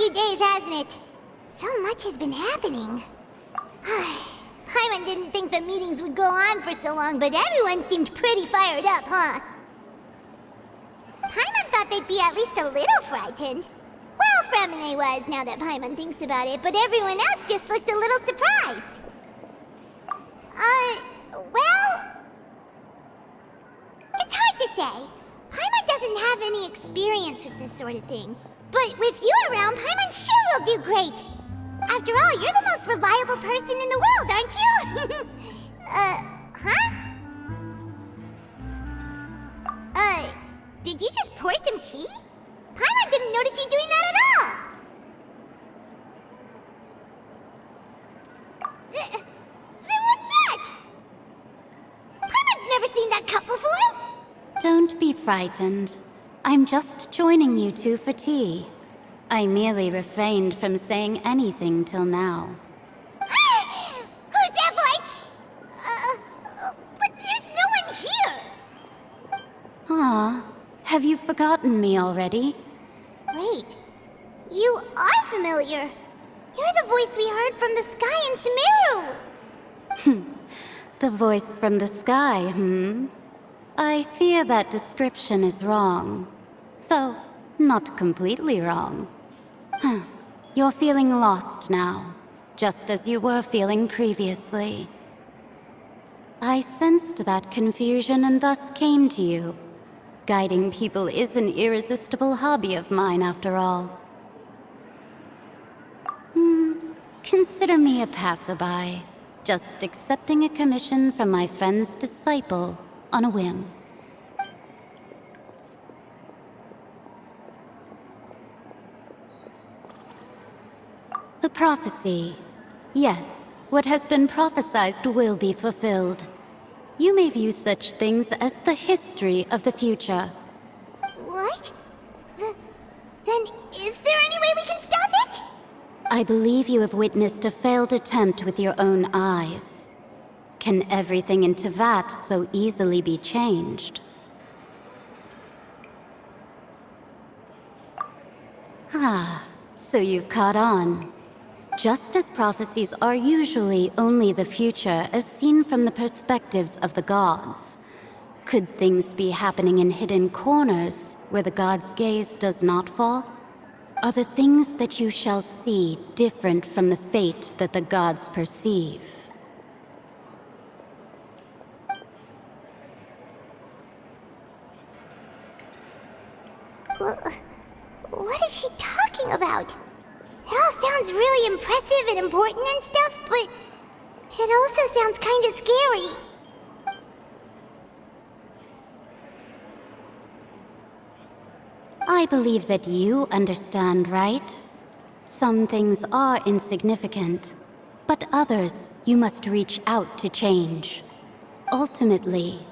few days, hasn't it? So much has been happening. Paimon didn't think the meetings would go on for so long, but everyone seemed pretty fired up, huh? Paimon thought they'd be at least a little frightened. Well, Fremine was, now that Paimon thinks about it, but everyone else just looked a little surprised. Well... It's hard to say. Paimon doesn't have any experience with this sort of thing. But with you around, Paimon sure will do great. After all, you're the most reliable person in the world, aren't you? Did you just pour some tea? Paimon didn't notice you doing that at all. Then what's that? Paimon's never seen that cup before. Don't be frightened. I'm just joining you two for tea. I merely refrained from saying anything till now. Who's that voice? But there's no one here. Aw, have you forgotten me already? Wait, you are familiar. You're the voice we heard from the sky in Sumeru. The voice from the sky, I fear that description is wrong. Though, not completely wrong. You're feeling lost now, just as you were feeling previously. I sensed that confusion and thus came to you. Guiding people is an irresistible hobby of mine, after all. Consider me a passerby, just accepting a commission from my friend's disciple on a whim. The prophecy. Yes, what has been prophesied will be fulfilled. You may view such things as the history of the future. What? Then is there any way we can stop it? I believe you have witnessed a failed attempt with your own eyes. Can everything in Teyvat so easily be changed? So you've caught on. Just as prophecies are usually only the future as seen from the perspectives of the gods, could things be happening in hidden corners where the gods' gaze does not fall? Are the things that you shall see different from the fate that the gods perceive? What is she talking about? It all sounds really impressive and important and stuff, but it also sounds kind of scary. I believe that you understand, right? Some things are insignificant, but others you must reach out to change. Ultimately,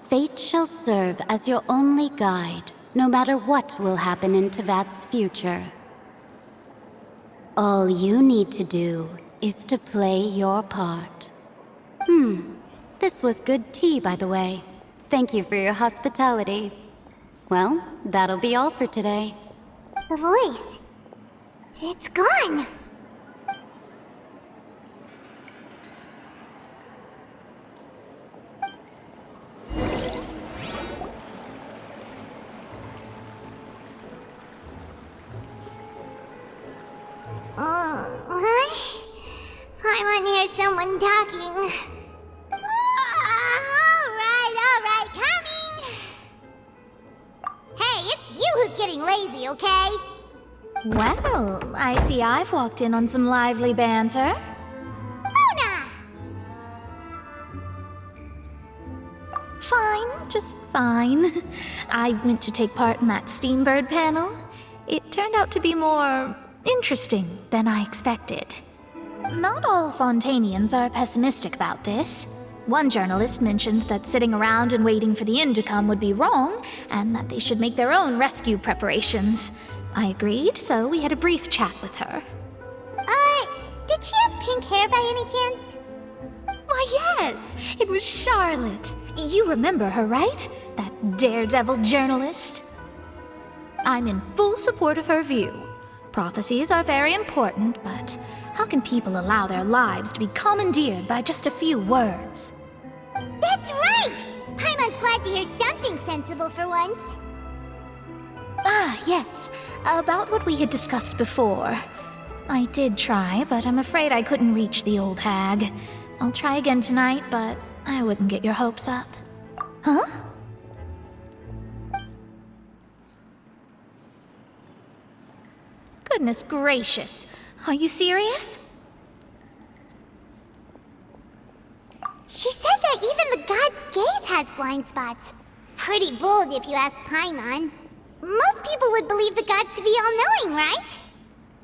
fate shall serve as your only guide, no matter what will happen in Teyvat's future. All you need to do is to play your part. This was good tea, by the way. Thank you for your hospitality. Well, that'll be all for today. The voice. It's gone. I want to hear someone talking. All right, coming. Hey, it's you who's getting lazy, okay? Well, I see I've walked in on some lively banter. Luna! Fine, just fine. I went to take part in that Steambird panel. It turned out to be more interesting than I expected. Not all Fontainians are pessimistic about this. One journalist mentioned that sitting around and waiting for the end to come would be wrong, and that they should make their own rescue preparations. I agreed, so we had a brief chat with her. Did she have pink hair by any chance? Why, yes! It was Charlotte. You remember her, right? That daredevil journalist? I'm in full support of her view. Prophecies are very important, but how can people allow their lives to be commandeered by just a few words? That's right! Paimon's glad to hear something sensible for once. Ah, yes. About what we had discussed before. I did try, but I'm afraid I couldn't reach the old hag. I'll try again tonight, but I wouldn't get your hopes up. Huh? Goodness gracious. Are you serious? She said that even the god's gaze has blind spots. Pretty bold if you ask Paimon. Most people would believe the gods to be all-knowing, right?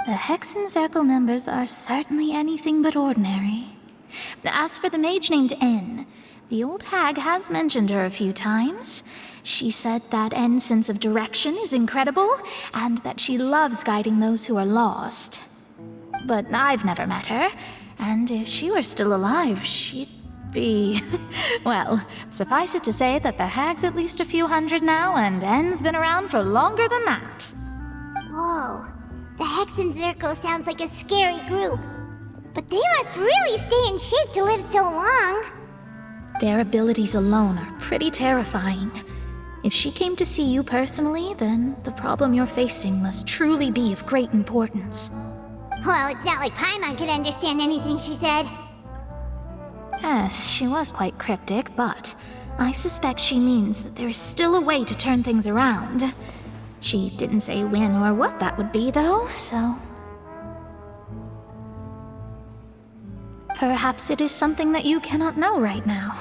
The Hexen Circle members are certainly anything but ordinary. As for the mage named N, the old hag has mentioned her a few times. She said that N's sense of direction is incredible, and that she loves guiding those who are lost. But I've never met her, and if she were still alive, she'd be... Well, suffice it to say that the hag's at least a few hundred now, and N's been around for longer than that. Whoa. The Hexen Circle sounds like a scary group. But they must really stay in shape to live so long. Their abilities alone are pretty terrifying. If she came to see you personally, then the problem you're facing must truly be of great importance. Well, it's not like Paimon could understand anything she said. Yes, she was quite cryptic, but I suspect she means that there is still a way to turn things around. She didn't say when or what that would be, though, so... Perhaps it is something that you cannot know right now.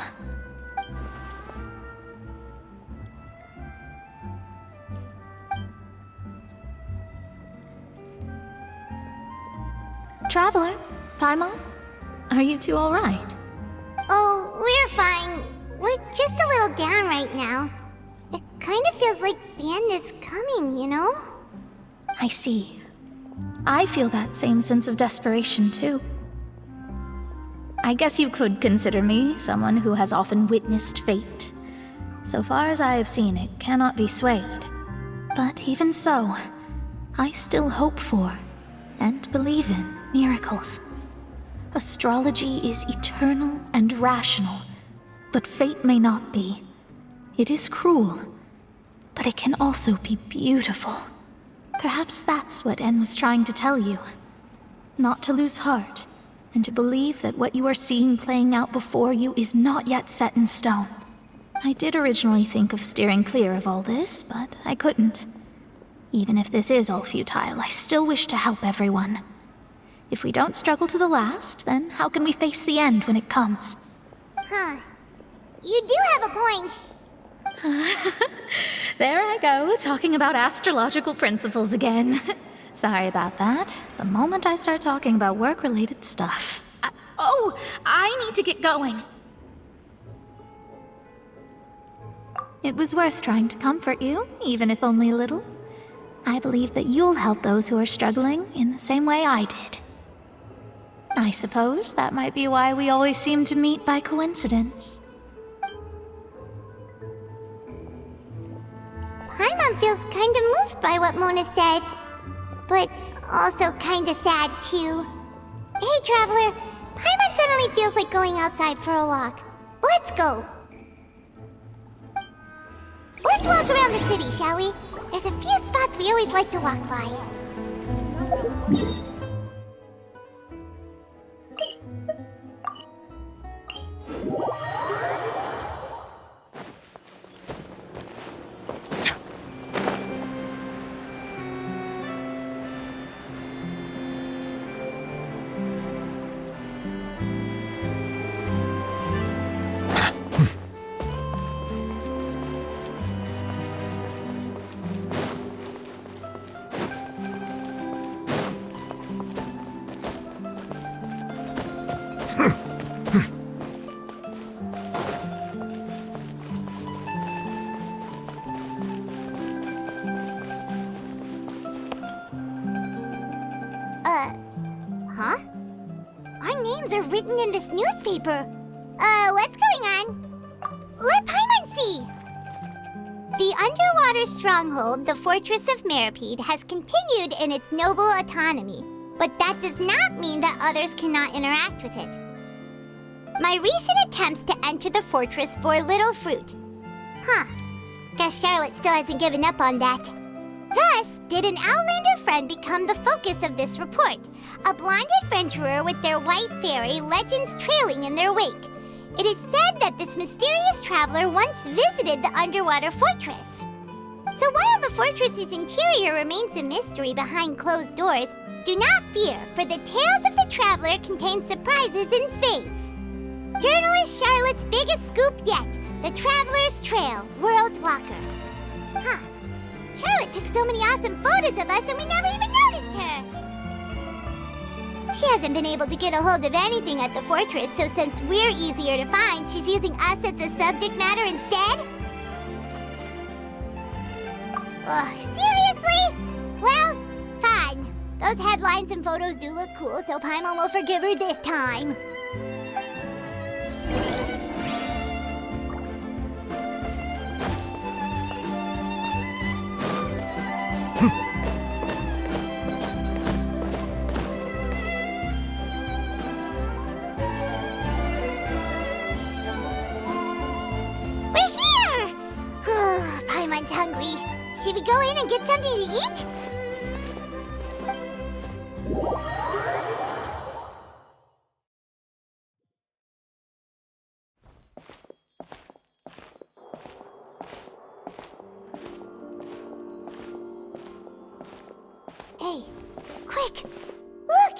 Traveler, Paimon, are you two all right? Oh, we're fine. We're just a little down right now. It kind of feels like the end is coming, you know? I see. I feel that same sense of desperation, too. I guess you could consider me someone who has often witnessed fate. So far as I have seen, it cannot be swayed. But even so, I still hope for and believe in miracles. Astrology is eternal and rational, but fate may not be. It is cruel, but it can also be beautiful. Perhaps that's what En was trying to tell you. Not to lose heart, and to believe that what you are seeing playing out before you is not yet set in stone. I did originally think of steering clear of all this, but I couldn't. Even if this is all futile, I still wish to help everyone. If we don't struggle to the last, then how can we face the end when it comes? Huh. You do have a point. There I go, talking about astrological principles again. Sorry about that. The moment I start talking about work-related stuff... I need to get going. It was worth trying to comfort you, even if only a little. I believe that you'll help those who are struggling in the same way I did. I suppose that might be why we always seem to meet by coincidence. Paimon feels kind of moved by what Mona said, but also kind of sad too. Hey, Traveler, Paimon suddenly feels like going outside for a walk. Let's go. Let's walk around the city, shall we? There's a few spots we always like to walk by. Huh? Our names are written in this newspaper. What's going on? Let Paimon see! The underwater stronghold, the Fortress of Meripede, has continued in its noble autonomy, but that does not mean that others cannot interact with it. My recent attempts to enter the fortress bore little fruit. Guess Charlotte still hasn't given up on that. Thus, did an Outlander friend become the focus of this report, a blind adventurer with their white fairy legends trailing in their wake. It is said that this mysterious traveler once visited the underwater fortress. So while the fortress's interior remains a mystery behind closed doors, do not fear, for the tales of the traveler contain surprises in spades. Journalist Charlotte's biggest scoop yet, the Traveler's Trail, World Walker. Charlotte took so many awesome photos of us and we never even noticed her. She hasn't been able to get a hold of anything at the fortress, so since we're easier to find, she's using us as the subject matter instead? Ugh, seriously? Well, fine. Those headlines and photos do look cool, so Paimon will forgive her this time. Paimon's hungry. Should we go in and get something to eat? Hey, quick! Look!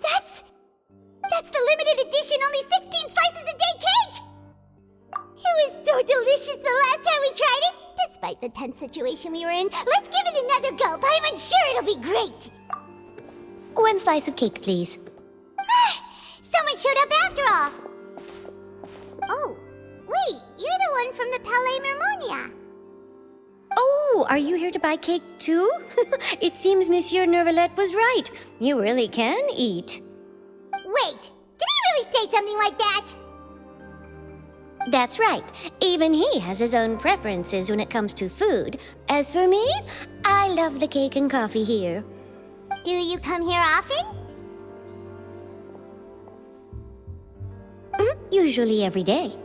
That's the limited edition, only 16 slices a day cake! It was so delicious the last time we tried it! Despite the tense situation we were in, let's give it another go. I'm sure it'll be great. 1 slice of cake, please. Someone showed up after all. Oh, wait, you're the one from the Palais Mermonia. Oh, are you here to buy cake too? It seems Monsieur Nervalette was right. You really can eat. Wait, did he really say something like that? That's right. Even he has his own preferences when it comes to food. As for me, I love the cake and coffee here. Do you come here often? Usually every day.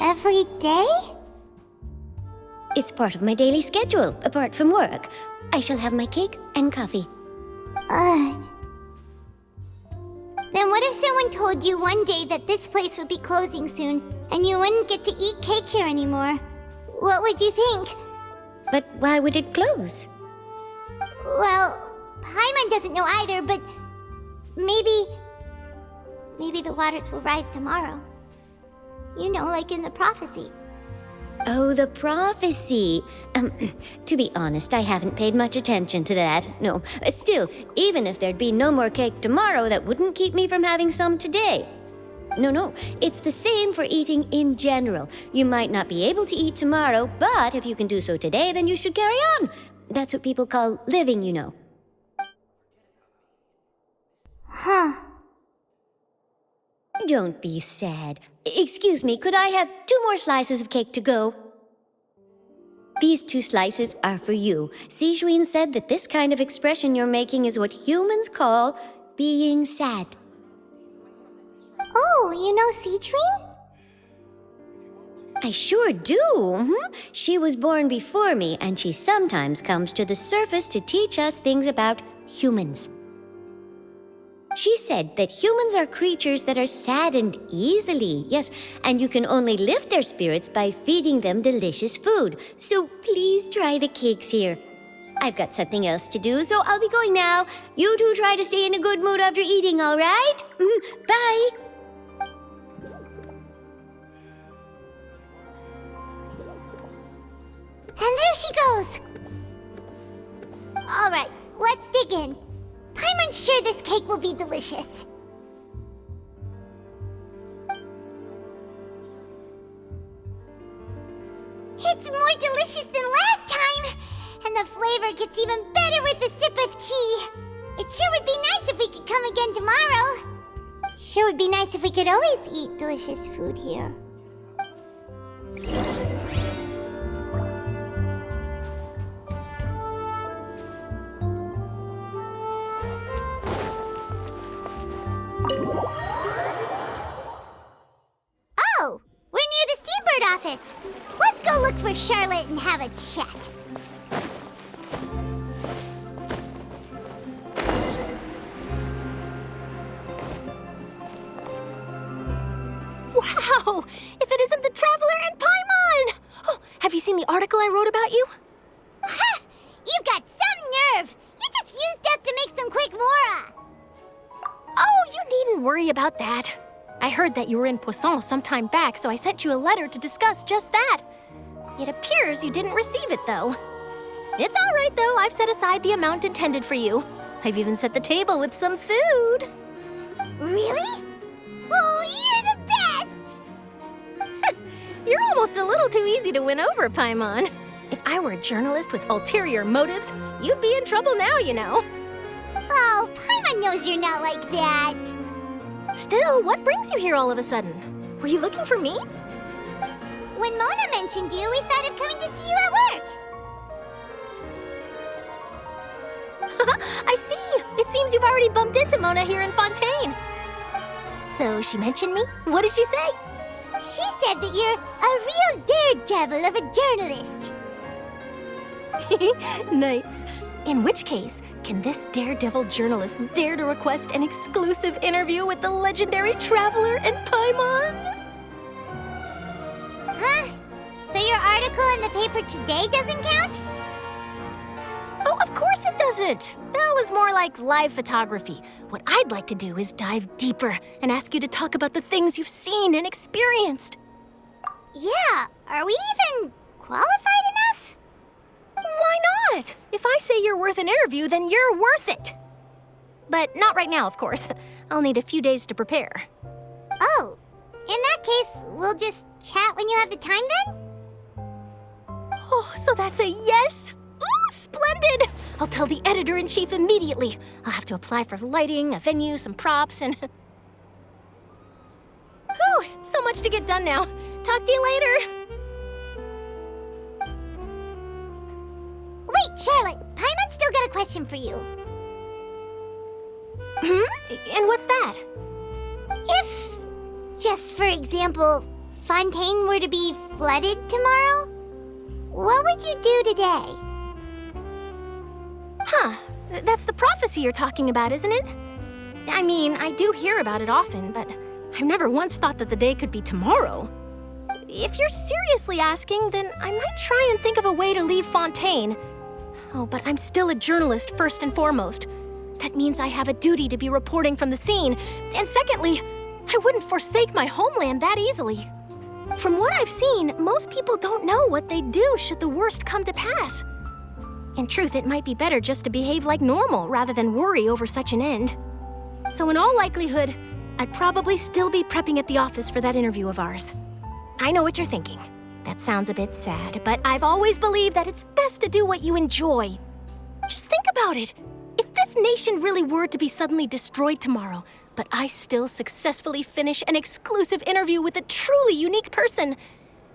Every day? It's part of my daily schedule, apart from work. I shall have my cake and coffee. Then what if someone told you one day that this place would be closing soon, and you wouldn't get to eat cake here anymore? What would you think? But why would it close? Well, Paimon doesn't know either, but maybe the waters will rise tomorrow. You know, like in the prophecy. Oh, the prophecy. To be honest, I haven't paid much attention to that. No, still, even if there'd be no more cake tomorrow, that wouldn't keep me from having some today. No, it's the same for eating in general. You might not be able to eat tomorrow, but if you can do so today, then you should carry on. That's what people call living, you know. Don't be sad. Excuse me, could I have 2 more slices of cake to go? These 2 slices are for you. Sijuin said that this kind of expression you're making is what humans call being sad. Oh, you know Sijuin? I sure do. She was born before me, and she sometimes comes to the surface to teach us things about humans. She said that humans are creatures that are saddened easily, yes, and you can only lift their spirits by feeding them delicious food. So please try the cakes here. I've got something else to do, so I'll be going now. You two try to stay in a good mood after eating, all right? Bye. And there she goes. All right, let's dig in. I'm unsure this cake will be delicious. It's more delicious than last time, and the flavor gets even better with a sip of tea. It sure would be nice if we could come again tomorrow. Sure would be nice if we could always eat delicious food here. Oh, we're near the Steambird office. Let's go look for Charlotte and have a chat. Wow! If it isn't the Traveler and Paimon! Oh, have you seen the article I wrote about you? Ha! You've got some nerve! You just used us to make some quick mora! Oh, you needn't worry about that. I heard that you were in Poisson some time back, so I sent you a letter to discuss just that. It appears you didn't receive it, though. It's all right, though. I've set aside the amount intended for you. I've even set the table with some food. Really? Oh, you're the best! You're almost a little too easy to win over, Paimon. If I were a journalist with ulterior motives, you'd be in trouble now, you know. Oh, Paimon knows you're not like that. Still, what brings you here all of a sudden? Were you looking for me? When Mona mentioned you, we thought of coming to see you at work. I see. It seems you've already bumped into Mona here in Fontaine. So she mentioned me? What did she say? She said that you're a real daredevil of a journalist. Nice. In which case, can this daredevil journalist dare to request an exclusive interview with the legendary Traveler and Paimon? Huh? So your article in the paper today doesn't count? Oh, of course it doesn't. That was more like live photography. What I'd like to do is dive deeper and ask you to talk about the things you've seen and experienced. Yeah, are we even qualified enough? Why not? If I say you're worth an interview, then you're worth it. But not right now, of course. I'll need a few days to prepare. Oh, in that case, we'll just chat when you have the time then? Oh, so that's a yes? Ooh, splendid! I'll tell the editor-in-chief immediately. I'll have to apply for lighting, a venue, some props, and... Whew, so much to get done now. Talk to you later. Wait, Charlotte, Paimon's still got a question for you. And what's that? If, just for example, Fontaine were to be flooded tomorrow, what would you do today? Huh, that's the prophecy you're talking about, isn't it? I mean, I do hear about it often, but I've never once thought that the day could be tomorrow. If you're seriously asking, then I might try and think of a way to leave Fontaine. Oh, but I'm still a journalist first and foremost. That means I have a duty to be reporting from the scene. And secondly, I wouldn't forsake my homeland that easily. From what I've seen, most people don't know what they'd do should the worst come to pass. In truth, it might be better just to behave like normal rather than worry over such an end. So in all likelihood, I'd probably still be prepping at the office for that interview of ours. I know what you're thinking. That sounds a bit sad, but I've always believed that it's best to do what you enjoy. Just think about it. If this nation really were to be suddenly destroyed tomorrow, but I still successfully finish an exclusive interview with a truly unique person,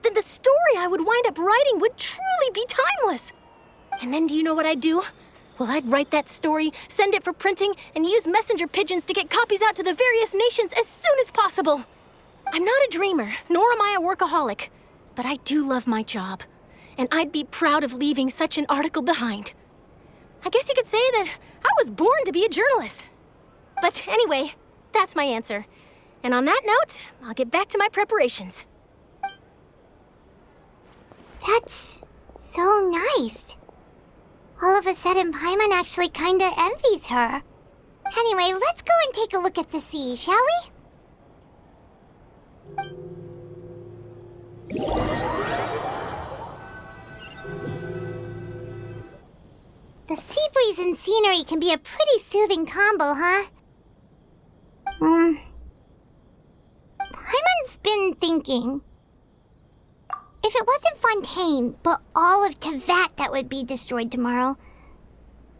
then the story I would wind up writing would truly be timeless. And then do you know what I'd do? Well, I'd write that story, send it for printing, and use messenger pigeons to get copies out to the various nations as soon as possible. I'm not a dreamer, nor am I a workaholic, but I do love my job, and I'd be proud of leaving such an article behind. I guess you could say that I was born to be a journalist. But anyway, that's my answer. And on that note, I'll get back to my preparations. That's so nice. All of a sudden, Paimon actually kinda envies her. Anyway, let's go and take a look at the sea, shall we? The sea breeze and scenery can be a pretty soothing combo, huh? Paimon's been thinking. If it wasn't Fontaine, but all of Tevat that would be destroyed tomorrow,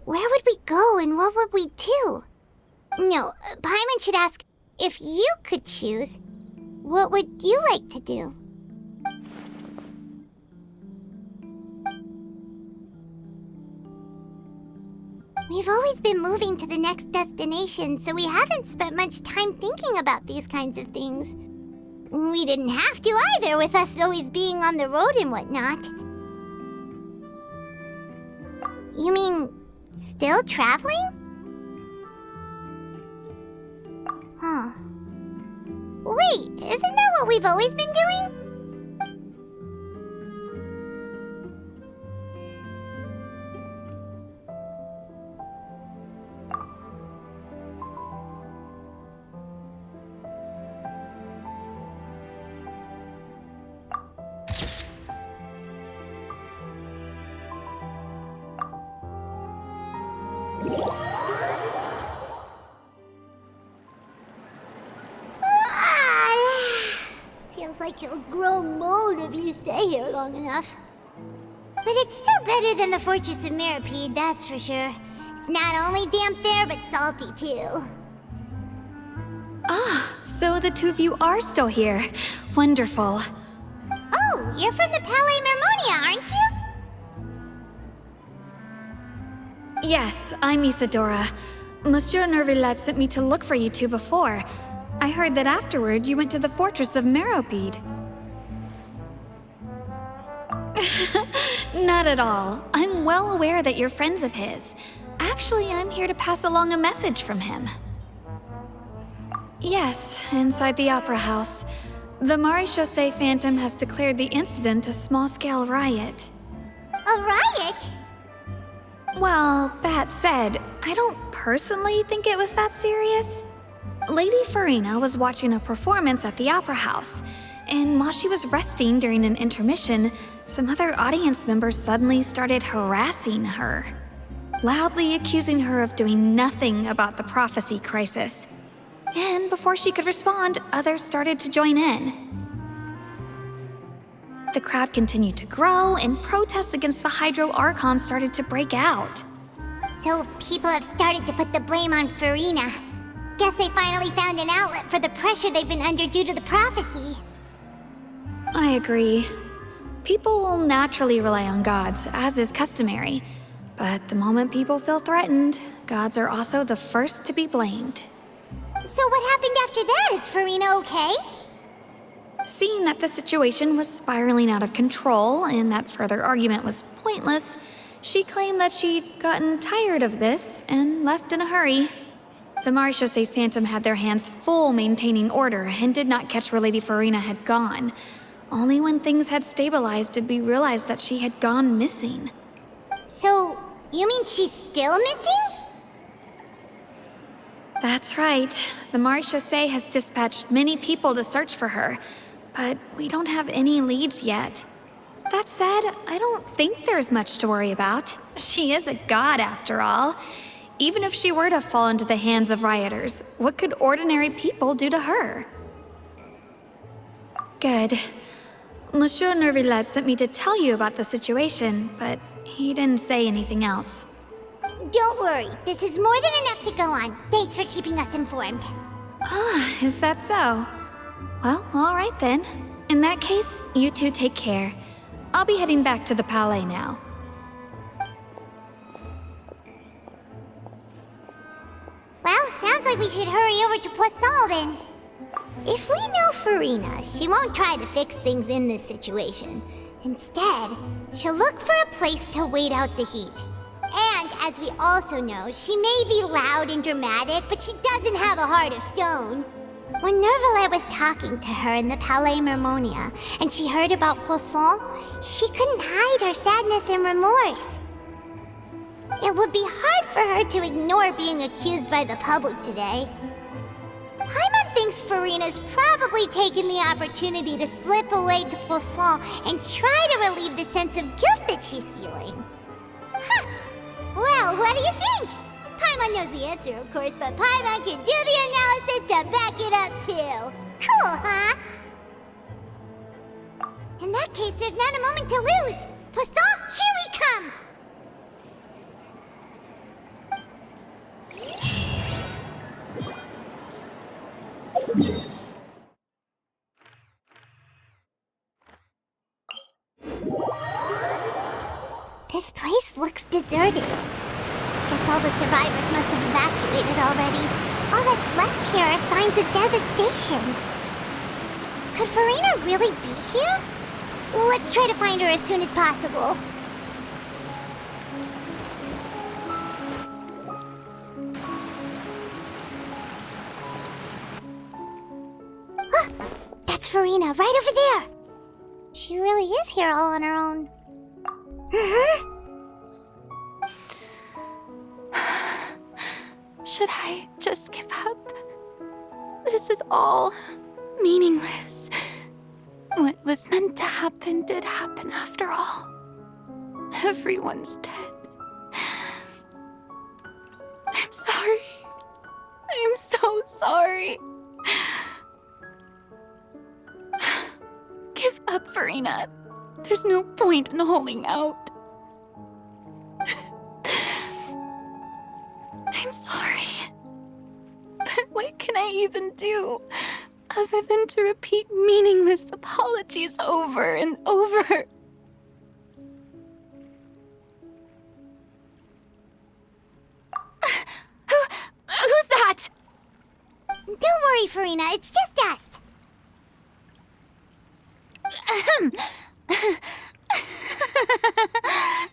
where would we go and what would we do? No, Paimon should ask, if you could choose, what would you like to do? We've always been moving to the next destination, so we haven't spent much time thinking about these kinds of things. We didn't have to either, with us always being on the road and whatnot. You mean, still traveling? Huh. Wait, isn't that what we've always been doing? Feels like you'll grow mold if you stay here long enough. But it's still better than the Fortress of Mirapede, that's for sure. It's not only damp there, but salty too. So the two of you are still here. Wonderful. Oh, you're from the Palais Mermonia, aren't you? Yes, I'm Isadora. Monsieur Nervillet sent me to look for you two before. I heard that afterward you went to the Fortress of Meropide. Not at all. I'm well aware that you're friends of his. Actually, I'm here to pass along a message from him. Yes, inside the Opera House. The Maréchaussée Phantom has declared the incident a small-scale riot. A riot? Well, that said, I don't personally think it was that serious. Lady Farina was watching a performance at the Opera House, and while she was resting during an intermission, some other audience members suddenly started harassing her, loudly accusing her of doing nothing about the prophecy crisis. And before she could respond, others started to join in. The crowd continued to grow, and protests against the Hydro Archon started to break out. So people have started to put the blame on Farina. Guess they finally found an outlet for the pressure they've been under due to the prophecy. I agree. People will naturally rely on gods, as is customary. But the moment people feel threatened, gods are also the first to be blamed. So what happened after that? Is Farina okay? Seeing that the situation was spiraling out of control and that further argument was pointless, she claimed that she'd gotten tired of this and left in a hurry. The Maréchaussée Phantom had their hands full maintaining order and did not catch where Lady Farina had gone. Only when things had stabilized did we realize that she had gone missing. So, you mean she's still missing? That's right. The Maréchaussée has dispatched many people to search for her, but we don't have any leads yet. That said, I don't think there's much to worry about. She is a god after all. Even if she were to fall into the hands of rioters, what could ordinary people do to her? Good. Monsieur Nervillet sent me to tell you about the situation, but he didn't say anything else. Don't worry, this is more than enough to go on. Thanks for keeping us informed. Is that so? Well, all right then. In that case, you two take care. I'll be heading back to the Palais now. Well, sounds like we should hurry over to Poisson then. If we know Farina, she won't try to fix things in this situation. Instead, she'll look for a place to wait out the heat. And, as we also know, she may be loud and dramatic, but she doesn't have a heart of stone. When Nervillet was talking to her in the Palais Mermonia, and she heard about Poisson, she couldn't hide her sadness and remorse. It would be hard for her to ignore being accused by the public today. Paimon thinks Farina's probably taken the opportunity to slip away to Poisson and try to relieve the sense of guilt that she's feeling. Huh. Well, what do you think? Paimon knows the answer, of course, but Paimon can do the analysis to back it up, too. Cool, huh? In that case, there's not a moment to lose. Poisson, here we come! This place looks deserted. Guess all the survivors must have evacuated already. All that's left here are signs of devastation. Could Farina really be here? Let's try to find her as soon as possible. That's Farina, right over there. She really is here all on her own. Should I just give up? This is all meaningless. What was meant to happen did happen after all. Everyone's dead. I'm sorry. I'm so sorry. Give up, Farina. There's no point in holding out. I'm sorry. But what can I even do other than to repeat meaningless apologies over and over? Who's that? Don't worry, Farina, it's just us.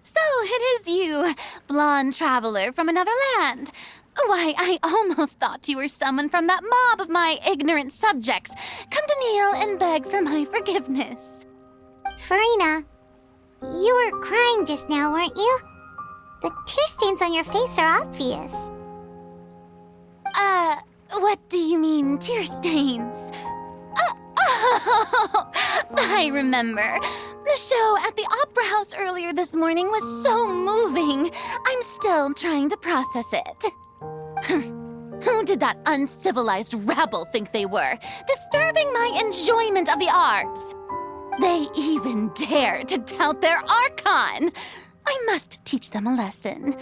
So it is you, blonde traveler from another land. Why, I almost thought you were someone from that mob of my ignorant subjects. Come to kneel and beg for my forgiveness. Farina, you were crying just now, weren't you? The tear stains on your face are obvious. What do you mean, tear stains? Oh, I remember. The show at the Opera House earlier this morning was so moving. I'm still trying to process it. Who did that uncivilized rabble think they were, disturbing my enjoyment of the arts? They even dare to tout their Archon. I must teach them a lesson.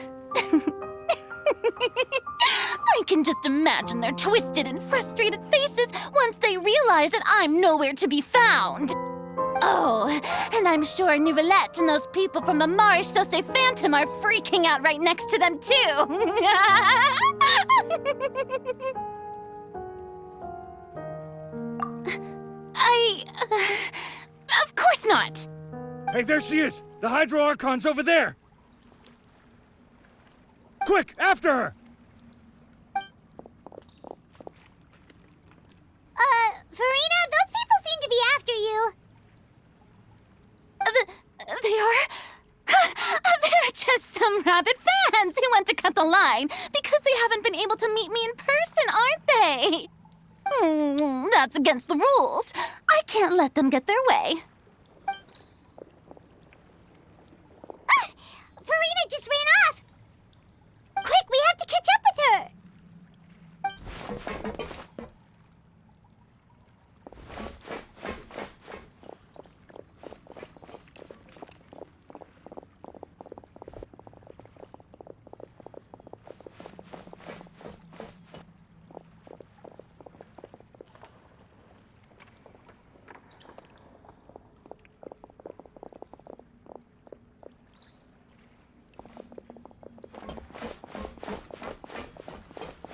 I can just imagine their twisted and frustrated faces once they realize that I'm nowhere to be found. Oh, and I'm sure Nouvellette and those people from the Marche Chaussee Phantom are freaking out right next to them, too. Of course not. Hey, there she is! The Hydro Archon's over there! Quick, after her! Farina, those people seem to be after you. They are? They're just some rabid fans who want to cut the line because they haven't been able to meet me in person, aren't they? That's against the rules. I can't let them get their way. Farina just ran off. Quick, we have to catch up with her.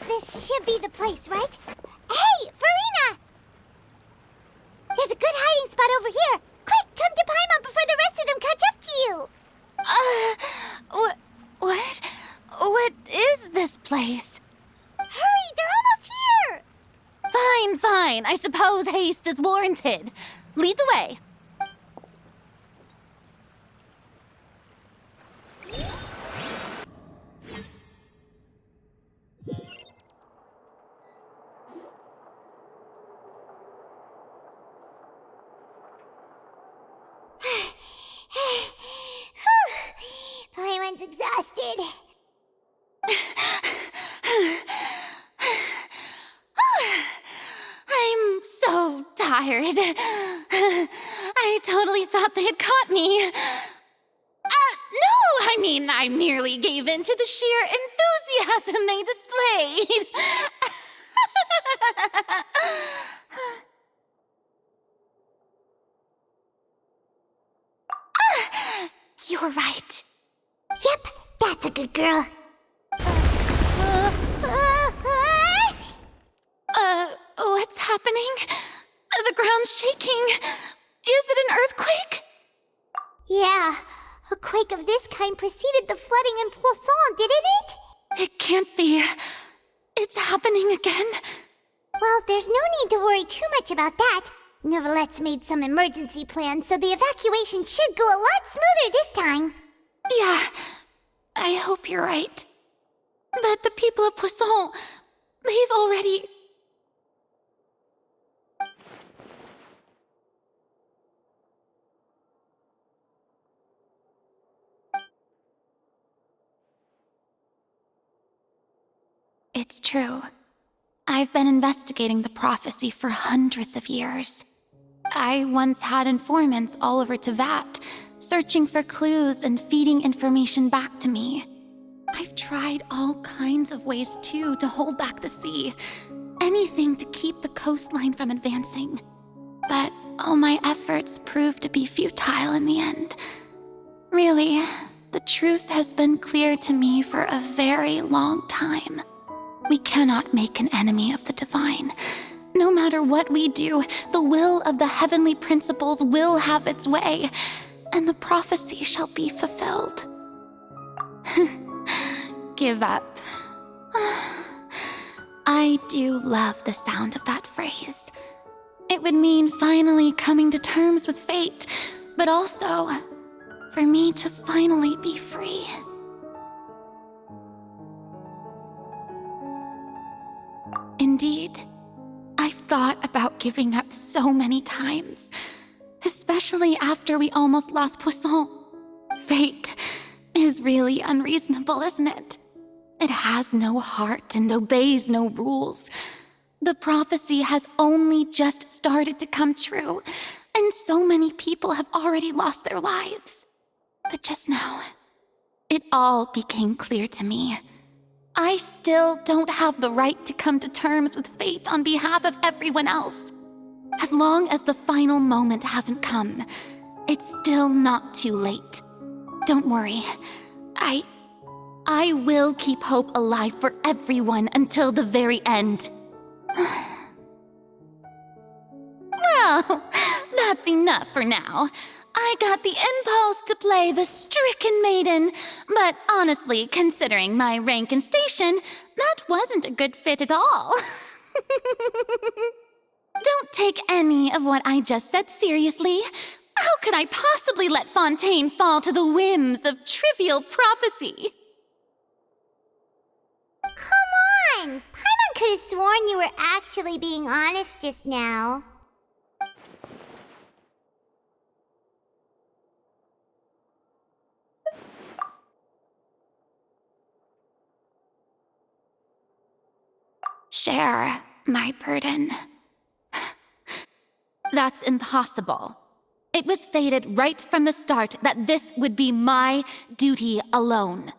This should be the place, right? Hey, Farina! There's a good hiding spot over here. Quick, come to Paimon before the rest of them catch up to you. What is this place? Hurry, they're almost here. Fine. I suppose haste is warranted. Lead the way. Paimon's exhausted. I'm so tired. I totally thought they had caught me. No, I mean, I merely gave in to the sheer enthusiasm they displayed. You're right. Yep, that's a good girl. ground's shaking. Is it an earthquake? Yeah, a quake of this kind preceded the flooding in Poisson, didn't it? It can't be. It's happening again. Well, there's no need to worry too much about that. Novelette's made some emergency plans, so the evacuation should go a lot smoother this time. Yeah, I hope you're right. But the people of Poisson, they've already... It's true. I've been investigating the prophecy for hundreds of years. I once had informants all over Tevat, searching for clues and feeding information back to me. I've tried all kinds of ways, too, to hold back the sea. Anything to keep the coastline from advancing. But all my efforts proved to be futile in the end. Really, the truth has been clear to me for a very long time. We cannot make an enemy of the divine. No matter what we do, the will of the heavenly principles will have its way, and the prophecy shall be fulfilled. Give up. I do love the sound of that phrase. It would mean finally coming to terms with fate, but also for me to finally be free. Indeed, I've thought about giving up so many times, especially after we almost lost Poisson. Fate is really unreasonable, isn't it? It has no heart and obeys no rules. The prophecy has only just started to come true, and so many people have already lost their lives. But just now, it all became clear to me. I still don't have the right to come to terms with fate on behalf of everyone else. As long as the final moment hasn't come, it's still not too late. Don't worry. I will keep hope alive for everyone until the very end. Well, that's enough for now. I got the impulse to play the stricken maiden, but honestly, considering my rank and station, that wasn't a good fit at all. Don't take any of what I just said seriously. How could I possibly let Fontaine fall to the whims of trivial prophecy? Come on! Paimon could have sworn you were actually being honest just now. Share my burden. That's impossible. It was fated right from the start that this would be my duty alone.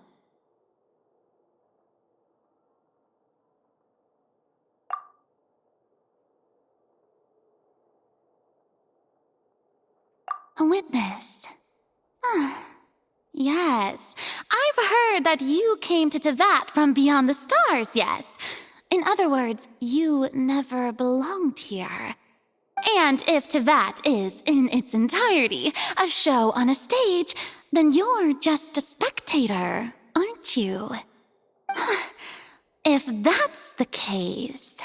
A witness. Yes, I've heard that you came to Tevat from beyond the stars, yes. In other words, you never belonged here. And if Tevat is, in its entirety, a show on a stage, then you're just a spectator, aren't you? If that's the case...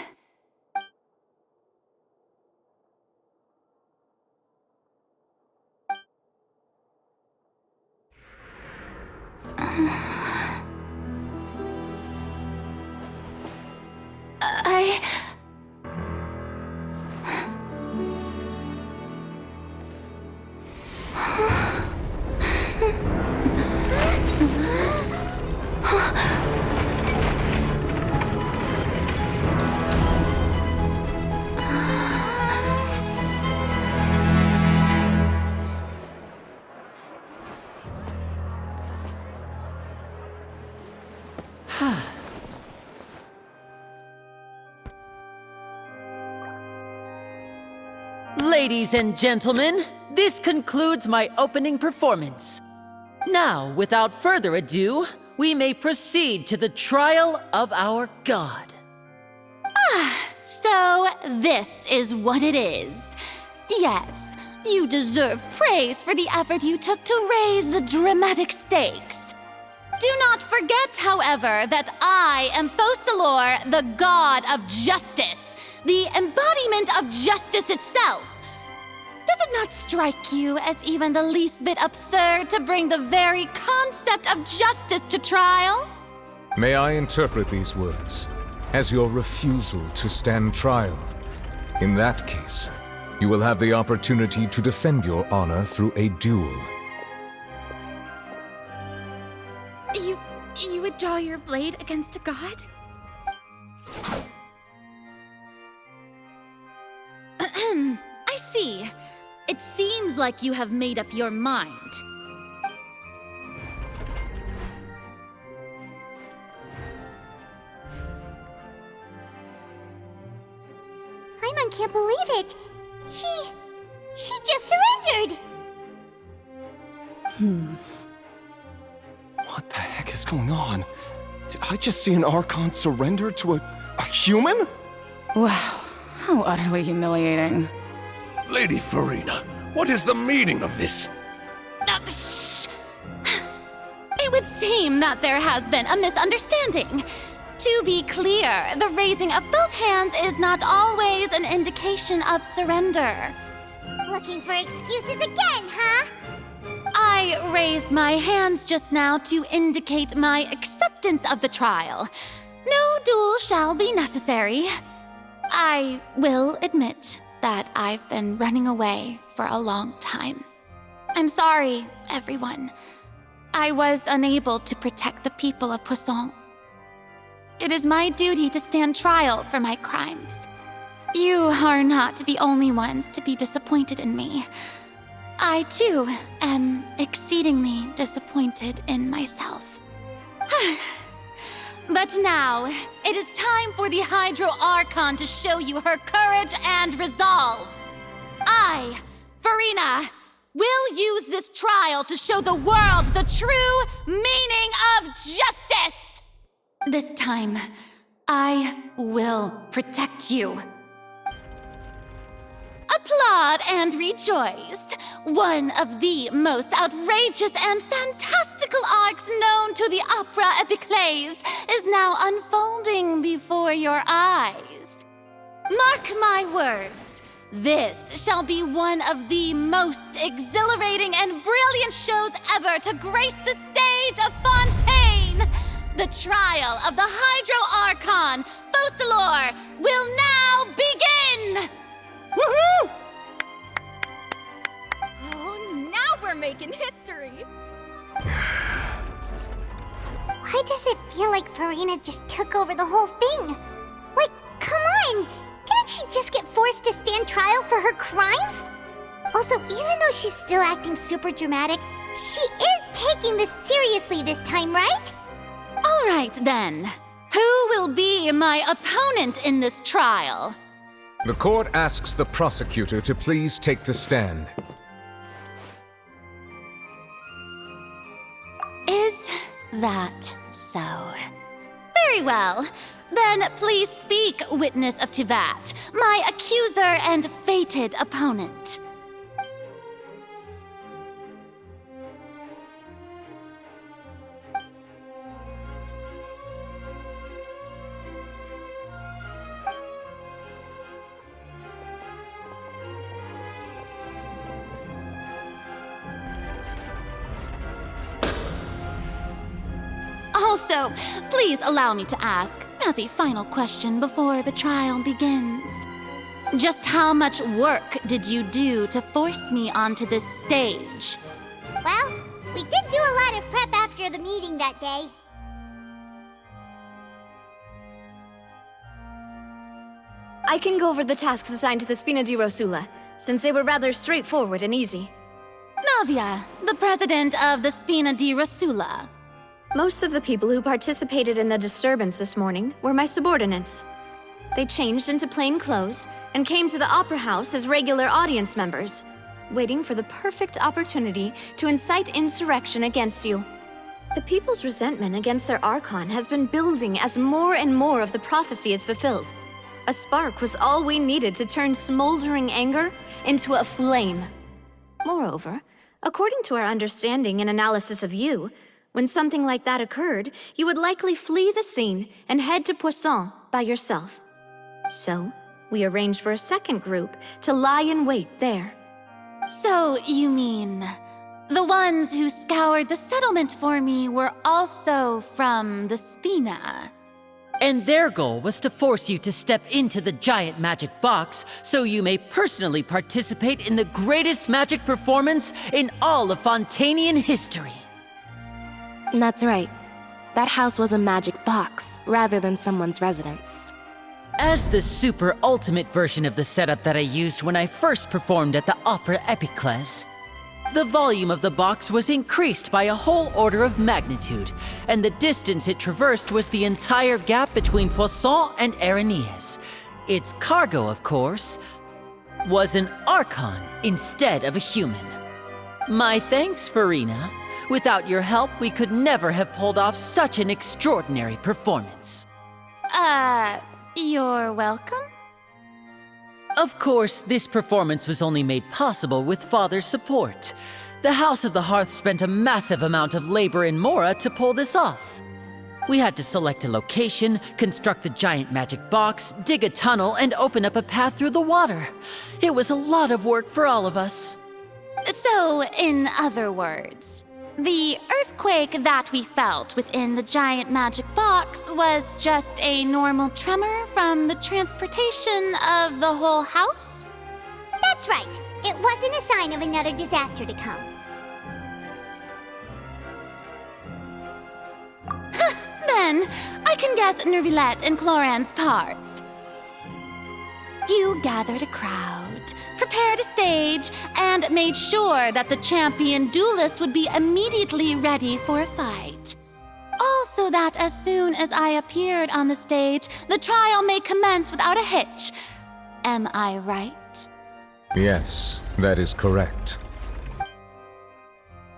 Ladies and gentlemen, this concludes my opening performance. Now, without further ado, we may proceed to the trial of our god. So this is what it is. Yes, you deserve praise for the effort you took to raise the dramatic stakes. Do not forget, however, that I am Focalor, the god of justice, the embodiment of justice itself. Does it not strike you as even the least bit absurd to bring the very concept of justice to trial? May I interpret these words as your refusal to stand trial? In that case, you will have the opportunity to defend your honor through a duel. You would draw your blade against a god? I see. It seems like you have made up your mind. Paimon can't believe it. She just surrendered. What the heck is going on? Did I just see an Archon surrender to a human? Wow, how utterly humiliating. Lady Farina, what is the meaning of this? Shh! It would seem that there has been a misunderstanding. To be clear, the raising of both hands is not always an indication of surrender. Looking for excuses again, huh? I raised my hands just now to indicate my acceptance of the trial. No duel shall be necessary. I will admit that I've been running away for a long time. I'm sorry, everyone. I was unable to protect the people of Poisson. It is my duty to stand trial for my crimes. You are not the only ones to be disappointed in me. I, too, am exceedingly disappointed in myself. But now, it is time for the Hydro Archon to show you her courage and resolve. I, Farina, will use this trial to show the world the true meaning of justice! This time, I will protect you. Applaud and rejoice! One of the most outrageous and fantastical arcs known to the opera epiclese is now unfolding before your eyes. Mark my words, this shall be one of the most exhilarating and brilliant shows ever to grace the stage of Fontaine! The trial of the Hydro Archon, Focalor, will now begin! Woohoo! Oh, now we're making history! Why does it feel like Farina just took over the whole thing? Like, come on! Didn't she just get forced to stand trial for her crimes? Also, even though she's still acting super dramatic, she is taking this seriously this time, right? All right, then. Who will be my opponent in this trial? The court asks the prosecutor to please take the stand. Is that so? Very well. Then please speak, witness of Tivat, my accuser and fated opponent. Also, please allow me to ask, as a final question before the trial begins. Just how much work did you do to force me onto this stage? Well, we did do a lot of prep after the meeting that day. I can go over the tasks assigned to the Spina di Rosula, since they were rather straightforward and easy. Navia, the president of the Spina di Rosula. Most of the people who participated in the disturbance this morning were my subordinates. They changed into plain clothes and came to the Opera House as regular audience members, waiting for the perfect opportunity to incite insurrection against you. The people's resentment against their Archon has been building as more and more of the prophecy is fulfilled. A spark was all we needed to turn smoldering anger into a flame. Moreover, according to our understanding and analysis of you, when something like that occurred, you would likely flee the scene and head to Poisson by yourself. So, we arranged for a second group to lie in wait there. So, you mean the ones who scoured the settlement for me were also from the Spina? And their goal was to force you to step into the giant magic box so you may personally participate in the greatest magic performance in all of Fontainian history. That's right. That house was a magic box, rather than someone's residence. As the super ultimate version of the setup that I used when I first performed at the Opera Epiclese, the volume of the box was increased by a whole order of magnitude, and the distance it traversed was the entire gap between Poisson and Areneas. Its cargo, of course, was an Archon instead of a human. My thanks, Farina. Without your help, we could never have pulled off such an extraordinary performance. You're welcome? Of course, this performance was only made possible with Father's support. The House of the Hearth spent a massive amount of labor in Mora to pull this off. We had to select a location, construct the giant magic box, dig a tunnel, and open up a path through the water. It was a lot of work for all of us. So, in other words, the earthquake that we felt within the giant magic box was just a normal tremor from the transportation of the whole house? That's right. It wasn't a sign of another disaster to come. Then, I can guess Nervilette and Cloran's parts. You gathered a crowd, prepared a stage, and made sure that the champion duelist would be immediately ready for a fight. Also that as soon as I appeared on the stage, the trial may commence without a hitch. Am I right? Yes, that is correct.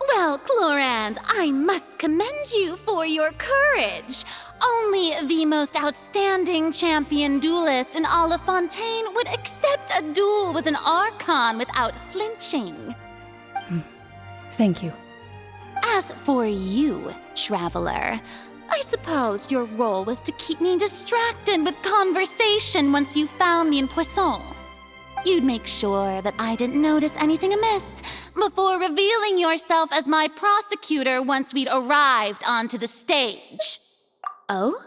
Well, Clorand, I must commend you for your courage. Only the most outstanding champion duelist in all of Fontaine would accept a duel with an Archon without flinching. Thank you. As for you, Traveler, I suppose your role was to keep me distracted with conversation once you found me in Poisson. You'd make sure that I didn't notice anything amiss before revealing yourself as my prosecutor once we'd arrived onto the stage. Oh?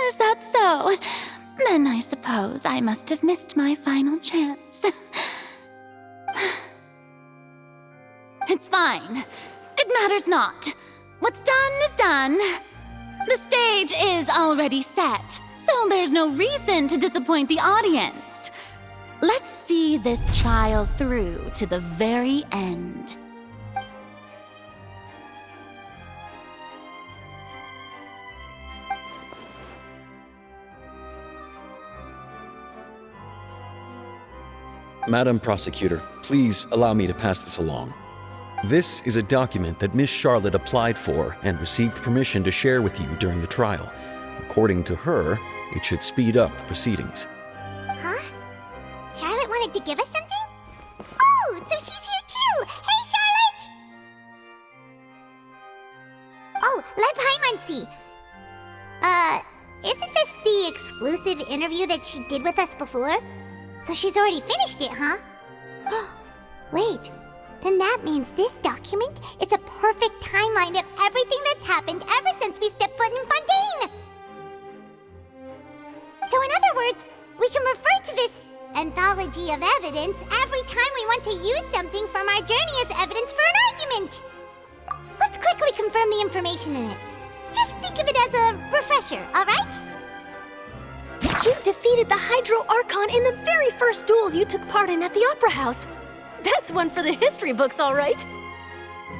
Is that so? Then I suppose I must have missed my final chance. It's fine. It matters not. What's done is done. The stage is already set, so there's no reason to disappoint the audience. Let's see this trial through to the very end. Madam Prosecutor, please allow me to pass this along. This is a document that Miss Charlotte applied for and received permission to share with you during the trial. According to her, it should speed up the proceedings. Huh? Charlotte wanted to give us something? Oh, so she's here too! Hey, Charlotte! Oh, let Paimon see. Isn't this the exclusive interview that she did with us before? So she's already finished it, huh? Wait, then that means this document is a perfect timeline of everything that's happened ever since we stepped foot in Fontaine! So in other words, we can refer to this anthology of evidence every time we want to use something from our journey as evidence for an argument! Let's quickly confirm the information in it. Just think of it as a refresher, alright? You defeated the Hydro Archon in the very first duel you took part in at the Opera House. That's one for the history books, all right.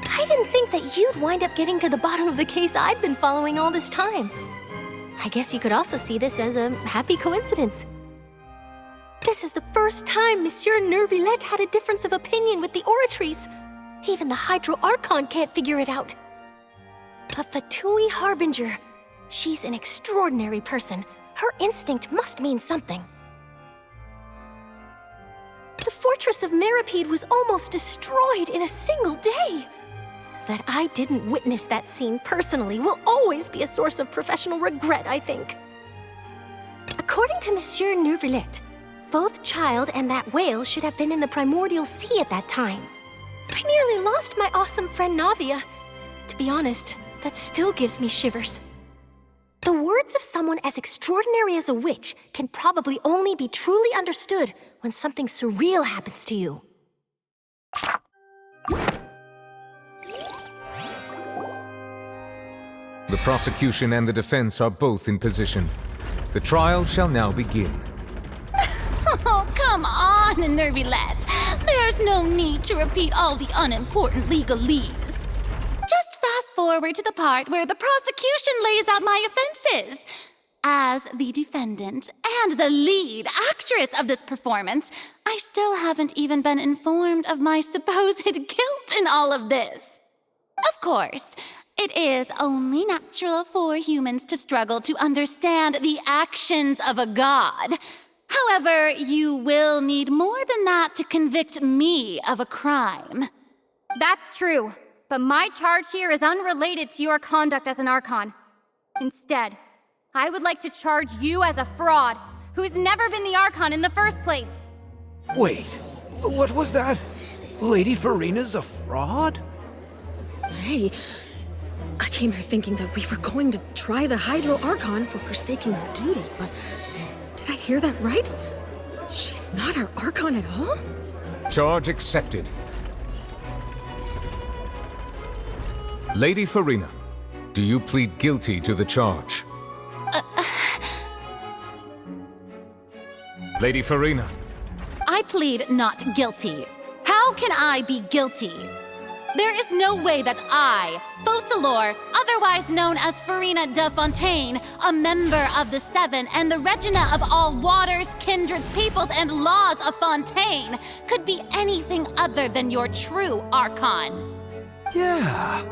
I didn't think that you'd wind up getting to the bottom of the case I'd been following all this time. I guess you could also see this as a happy coincidence. This is the first time Monsieur Nervillette had a difference of opinion with the Oratrice. Even the Hydro Archon can't figure it out. A Fatui Harbinger. She's an extraordinary person. Her instinct must mean something. The fortress of Meripede was almost destroyed in a single day. That I didn't witness that scene personally will always be a source of professional regret, I think. According to Monsieur Nervillette, both Child and that whale should have been in the primordial sea at that time. I nearly lost my awesome friend Navia. To be honest, that still gives me shivers. The words of someone as extraordinary as a witch can probably only be truly understood when something surreal happens to you. The prosecution and the defense are both in position. The trial shall now begin. Oh, come on, Nervillette. There's no need to repeat all the unimportant legalese. Just fast forward to the part where the prosecution lays out my offenses. As the defendant and the lead actress of this performance, I still haven't even been informed of my supposed guilt in all of this. Of course, it is only natural for humans to struggle to understand the actions of a god. However, you will need more than that to convict me of a crime. That's true, but my charge here is unrelated to your conduct as an Archon. Instead, I would like to charge you as a fraud who's never been the Archon in the first place. Wait, what was that? Lady Farina's a fraud? Hey, I came here thinking that we were going to try the Hydro Archon for forsaking her duty, but did I hear that right? She's not our Archon at all? Charge accepted. Lady Farina, do you plead guilty to the charge? Lady Farina. I plead not guilty. How can I be guilty? There is no way that I, Focalor, otherwise known as Farina de Fontaine, a member of the Seven and the Regina of all waters, kindreds, peoples, and laws of Fontaine, could be anything other than your true Archon. Yeah,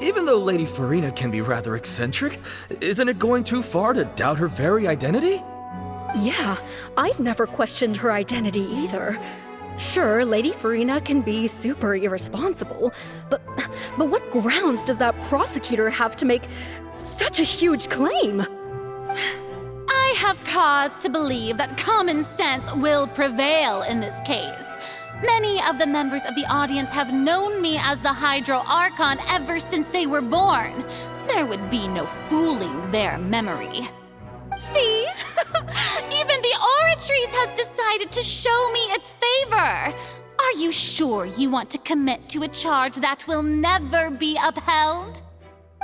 even though Lady Farina can be rather eccentric, isn't it going too far to doubt her very identity? Yeah, I've never questioned her identity either. Sure, Lady Farina can be super irresponsible, but what grounds does that prosecutor have to make such a huge claim? I have cause to believe that common sense will prevail in this case. Many of the members of the audience have known me as the Hydro Archon ever since they were born. There would be no fooling their memory. See? Even the Oratrice has decided to show me its favor. Are you sure you want to commit to a charge that will never be upheld?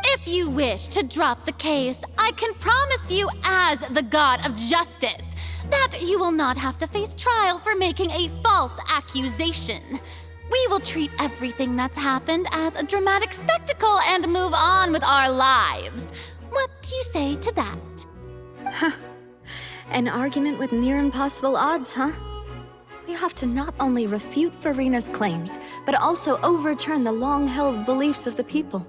If you wish to drop the case, I can promise you as the God of Justice that you will not have to face trial for making a false accusation. We will treat everything that's happened as a dramatic spectacle and move on with our lives. What do you say to that? Huh. An argument with near impossible odds, huh? We have to not only refute Farina's claims, but also overturn the long-held beliefs of the people.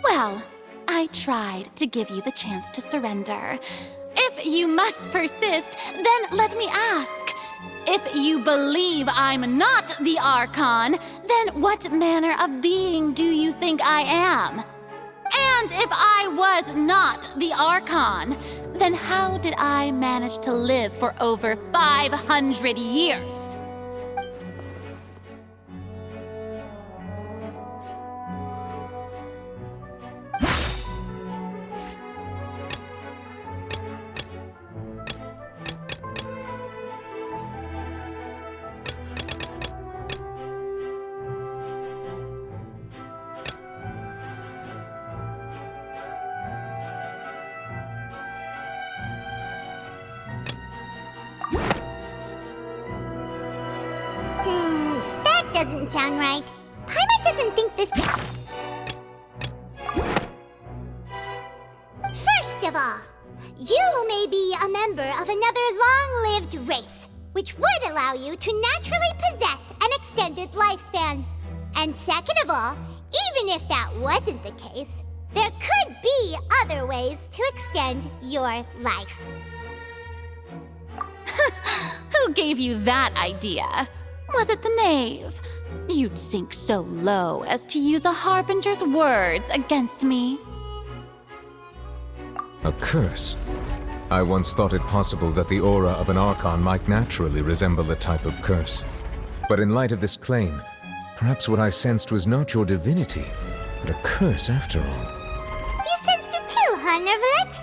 Well, I tried to give you the chance to surrender. If you must persist, then let me ask. If you believe I'm not the Archon, then what manner of being do you think I am? And if I was not the Archon, then how did I manage to live for over 500 years? That doesn't sound right. Paimon doesn't think this... First of all, you may be a member of another long-lived race, which would allow you to naturally possess an extended lifespan. And second of all, even if that wasn't the case, there could be other ways to extend your life. Who gave you that idea? Was it the knave? You'd sink so low as to use a harbinger's words against me. A curse? I once thought it possible that the aura of an Archon might naturally resemble a type of curse. But in light of this claim, perhaps what I sensed was not your divinity, but a curse after all. You sensed it too, huh, Neverlet?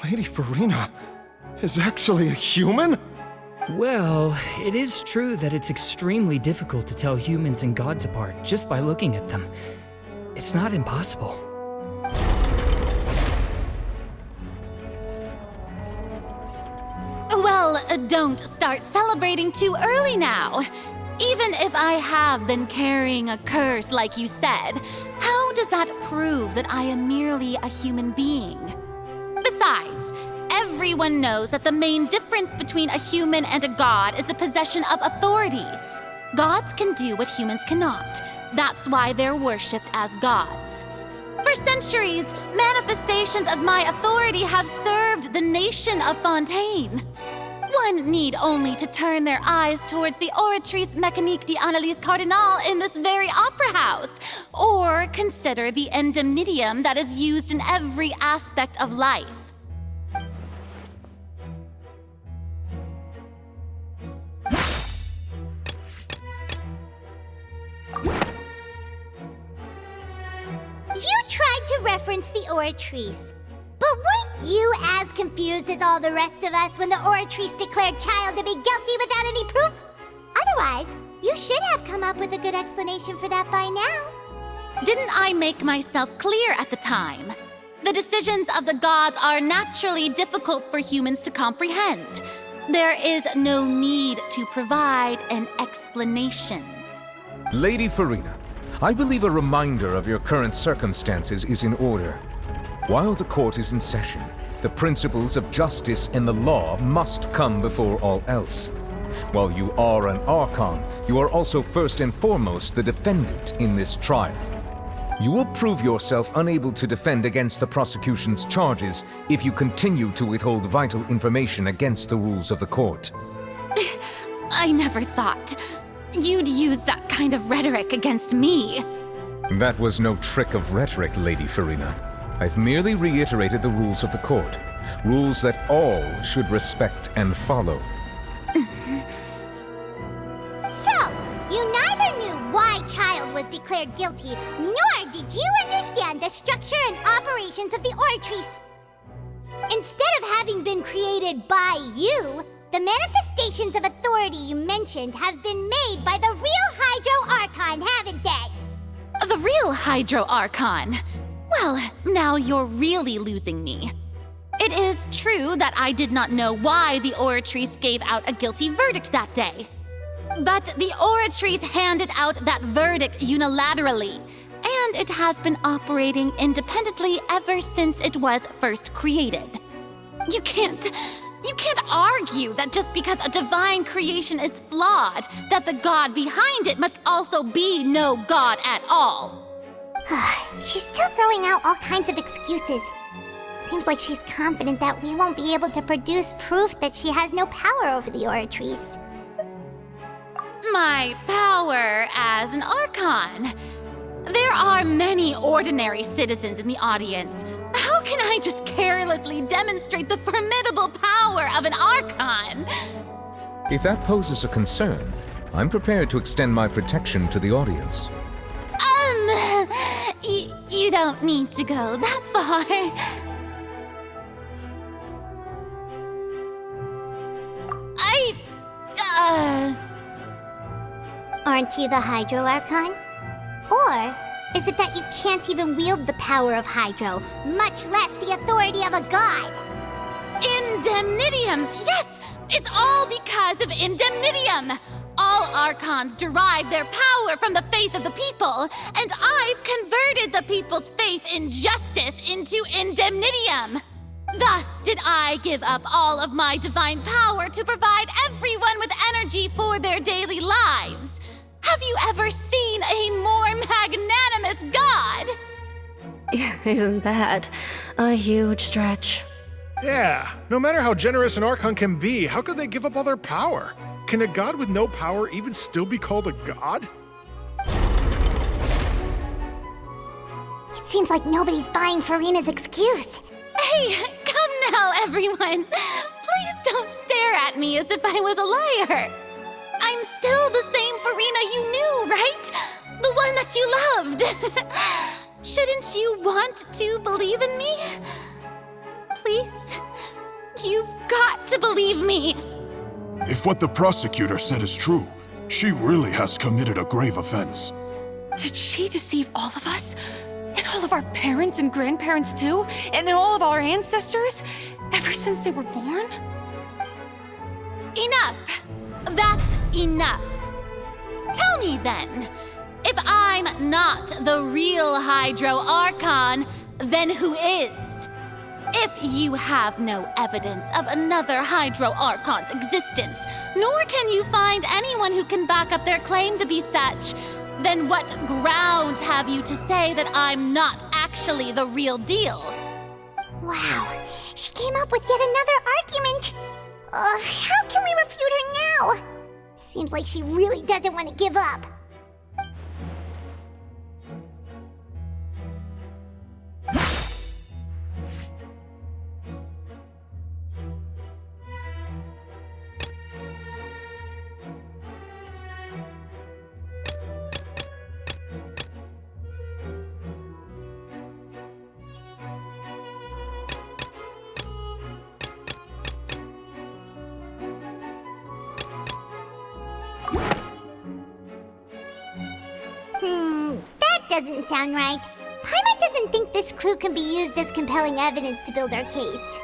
Lady Farina is actually a human? Well, it is true that it's extremely difficult to tell humans and gods apart just by looking at them. It's not impossible. Well, don't start celebrating too early now. Even if I have been carrying a curse like you said, how does that prove that I am merely a human being? Besides, everyone knows that the main difference between a human and a god is the possession of authority. Gods can do what humans cannot. That's why they're worshipped as gods. For centuries, manifestations of my authority have served the nation of Fontaine. One need only to turn their eyes towards the Oratrice Mécanique d'Analyse Cardinal in this very opera house, or consider the indemnitium that is used in every aspect of life. You tried to reference the Oratrice. But weren't you as confused as all the rest of us when the Oratrice declared Child to be guilty without any proof? Otherwise, you should have come up with a good explanation for that by now. Didn't I make myself clear at the time? The decisions of the gods are naturally difficult for humans to comprehend. There is no need to provide an explanation. Lady Farina, I believe a reminder of your current circumstances is in order. While the court is in session, the principles of justice and the law must come before all else. While you are an Archon, you are also first and foremost the defendant in this trial. You will prove yourself unable to defend against the prosecution's charges if you continue to withhold vital information against the rules of the court. I never thought you'd use that kind of rhetoric against me. That was no trick of rhetoric, Lady Farina. I've merely reiterated the rules of the court. Rules that all should respect and follow. So, you neither knew why Child was declared guilty, nor did you understand the structure and operations of the Oratrice. Instead of having been created by you, the manifestations of authority you mentioned have been made by the real Hydro Archon, haven't they? The real Hydro Archon? Well, now you're really losing me. It is true that I did not know why the Oratrice gave out a guilty verdict that day. But the Oratrice handed out that verdict unilaterally, and it has been operating independently ever since it was first created. You can't argue that just because a divine creation is flawed, that the god behind it must also be no god at all. She's still throwing out all kinds of excuses. Seems like she's confident that we won't be able to produce proof that she has no power over the Oratrice. My power as an Archon. There are many ordinary citizens in the audience. How can I just carelessly demonstrate the formidable power of an Archon? If that poses a concern, I'm prepared to extend my protection to the audience. You don't need to go that far. Aren't you the Hydro Archon? Or is it that you can't even wield the power of Hydro, much less the authority of a god? Indemnitium! Yes! It's all because of Indemnitium! All Archons derive their power from the faith of the people, and I've converted the people's faith in justice into Indemnitium! Thus did I give up all of my divine power to provide everyone with energy for their daily lives. Have you ever seen a more magnanimous god? Isn't that a huge stretch? Yeah, no matter how generous an Archon can be, how could they give up all their power? Can a god with no power even still be called a god? It seems like nobody's buying Farina's excuse. Hey, come now, everyone. Please don't stare at me as if I was a liar. I'm still the same Farina you knew, right? The one that you loved. Shouldn't you want to believe in me? Please? You've got to believe me. If what the prosecutor said is true, she really has committed a grave offense. Did she deceive all of us? And all of our parents and grandparents too? And all of our ancestors? Ever since they were born? Enough! That's enough. Tell me then, if I'm not the real Hydro Archon, then who is? If you have no evidence of another Hydro Archon's existence, nor can you find anyone who can back up their claim to be such, then what grounds have you to say that I'm not actually the real deal? Wow, she came up with yet another argument. How can we refute her now? Seems like she really doesn't want to give up. That doesn't sound right. Paimon doesn't think this clue can be used as compelling evidence to build our case.